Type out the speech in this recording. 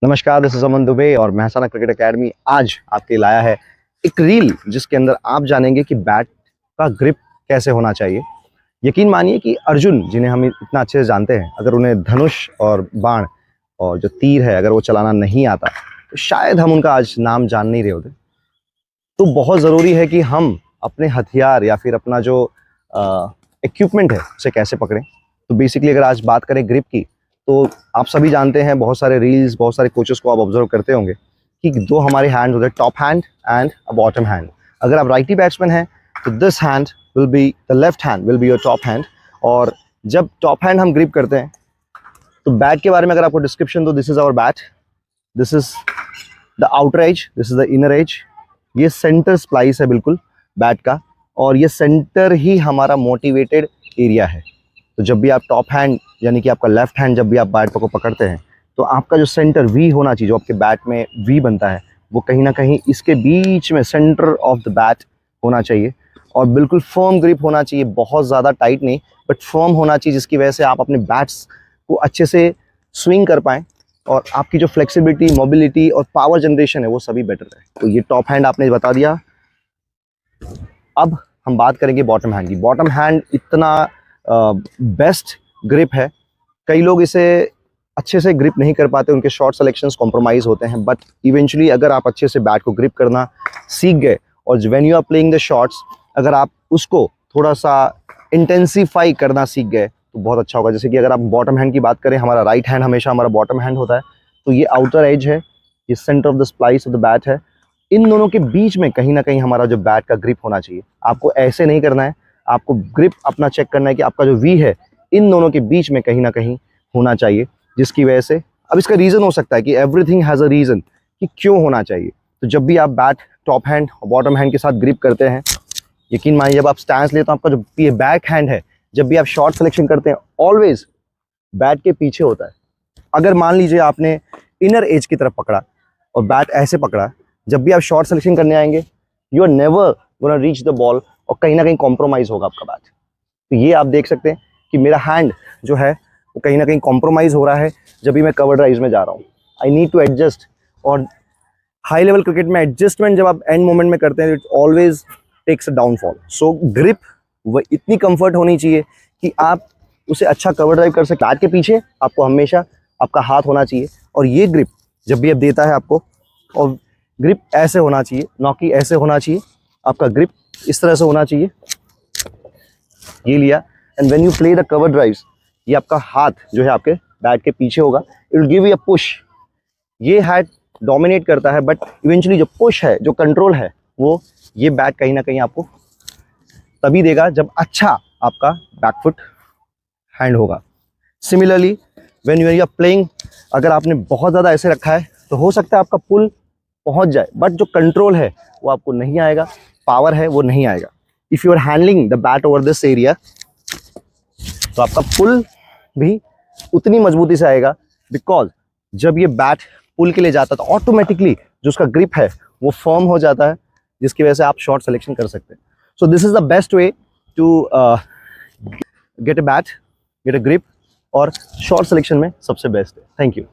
नमस्कार, this is अमन दुबे और Mehsana cricket academy आज आपके लाया है एक रील जिसके अंदर आप जानेंगे कि बैट का ग्रिप कैसे होना चाहिए। यकीन मानिए कि अर्जुन, जिन्हें हम इतना अच्छे से जानते हैं, अगर उन्हें धनुष और बाण और जो तीर है अगर वो चलाना नहीं आता तो शायद हम उनका आज नाम जान नहीं रहे होते। तो बहुत ज़रूरी है कि हम अपने हथियार या फिर अपना जो इक्विपमेंट है उसे कैसे पकड़ें। तो बेसिकली अगर आज बात करें ग्रिप की, तो आप सभी जानते हैं, बहुत सारे रील्स, बहुत सारे कोचेस को आप ऑब्जर्व करते होंगे कि दो हमारे हैंड होते हैं, top hand and a bottom hand. अगर आप राइटी बैट्समैन हैं तो this hand will be the left hand will be your top hand. और जब टॉप हैंड हम ग्रिप करते हैं तो बैट के बारे में अगर आपको डिस्क्रिप्शन दो, this is our bat, this is the outer edge, this is the inner edge. ये सेंटर स्प्लाइस है बिल्कुल बैट का, और ये सेंटर ही हमारा मोटिवेटेड एरिया है। तो जब भी आप टॉप हैंड यानी कि आपका लेफ्ट हैंड जब भी आप बैट को पकड़ते हैं तो आपका जो सेंटर वी होना चाहिए, जो आपके बैट में वी बनता है, वो कहीं ना कहीं इसके बीच में सेंटर ऑफ द बैट होना चाहिए। और बिल्कुल फर्म ग्रिप होना चाहिए, बहुत ज़्यादा टाइट नहीं बट फर्म होना चाहिए, जिसकी वजह से आप अपने बैट्स को अच्छे से स्विंग कर पाएँ और आपकी जो फ्लेक्सिबिलिटी, मोबिलिटी और पावर जनरेशन है वो सभी बेटर है। तो ये टॉप हैंड आपने बता दिया। अब हम बात करेंगे बॉटम हैंड की। बॉटम हैंड इतना बेस्ट ग्रिप है, कई लोग इसे अच्छे से ग्रिप नहीं कर पाते, उनके शॉट सिलेक्शंस कॉम्प्रोमाइज़ होते हैं, बट इवेंचुअली अगर आप अच्छे से बैट को ग्रिप करना सीख गए और when you are playing the shots, अगर आप उसको थोड़ा सा इंटेंसीफाई करना सीख गए तो बहुत अच्छा होगा। जैसे कि अगर आप बॉटम हैंड की बात करें, हमारा राइट हैंड हमेशा हमारा बॉटम हैंड होता है, तो ये आउटर एज है, ये centre of the splice of the bat है। इन दोनों के बीच में कहीं ना कहीं हमारा जो बैट का ग्रिप होना चाहिए। आपको ऐसे नहीं करना है, आपको ग्रिप अपना चेक करना है कि आपका जो वी है इन दोनों के बीच में कहीं ना कहीं होना चाहिए, जिसकी वजह से अब इसका रीज़न हो सकता है कि एवरीथिंग हैज़ अ रीज़न कि क्यों होना चाहिए। तो जब भी आप बैट टॉप हैंड और बॉटम हैंड के साथ ग्रिप करते हैं, यकीन मानिए जब आप स्टैंस लेते हो, आपका जो ये बैक हैंड है, जब भी आप शॉट सिलेक्शन करते हैं ऑलवेज बैट के पीछे होता है। अगर मान लीजिए आपने इनर एज की तरफ पकड़ा और बैट ऐसे पकड़ा, जब भी आप शॉट सिलेक्शन करने आएंगे you are never gonna reach the ball और कहीं ना कहीं कॉम्प्रोमाइज़ होगा आपका बैट। तो ये आप देख सकते हैं कि मेरा हैंड जो है वो कहीं ना कहीं कॉम्प्रोमाइज़ हो रहा है जब भी मैं कवर ड्राइव में जा रहा हूँ। I need to adjust. और हाई लेवल क्रिकेट में एडजस्टमेंट जब आप एंड मोमेंट में करते हैं it always takes a downfall. So grip वो इतनी कंफर्ट होनी चाहिए कि आप उसे अच्छा कवर ड्राइव कर सकें। बैट के पीछे आपको हमेशा आपका हाथ होना चाहिए, और ये ग्रिप जब भी आप देता है आपको, और ग्रिप ऐसे होना चाहिए, ना कि ऐसे होना चाहिए। आपका ग्रिप इस तरह से होना चाहिए, ये लिया, and when you play the cover drives, ये आपका हाथ जो है आपके बैट के पीछे होगा, it will give you a push. ये हैड डोमिनेट करता है, बट इवेंचुअली जो पुश है, जो कंट्रोल है, वो ये बैट कहीं ना कहीं आपको तभी देगा जब अच्छा आपका बैकफुट हैंड होगा। Similarly when you are playing, अगर आपने बहुत ज़्यादा ऐसे रखा है तो हो सकता है आपका पुल पहुंच जाए, बट जो कंट्रोल है वो आपको नहीं आएगा, पावर है वो नहीं आएगा। If you are handling the bat over this area, तो आपका पुल भी उतनी मजबूती से आएगा, बिकॉज जब ये बैट पुल के लिए जाता है तो ऑटोमेटिकली जो उसका ग्रिप है वो फर्म हो जाता है, जिसकी वजह से आप शॉट सिलेक्शन कर सकते हैं। So this is the best way to get a bat, get a grip, और शॉट सिलेक्शन में सबसे बेस्ट है। Thank you.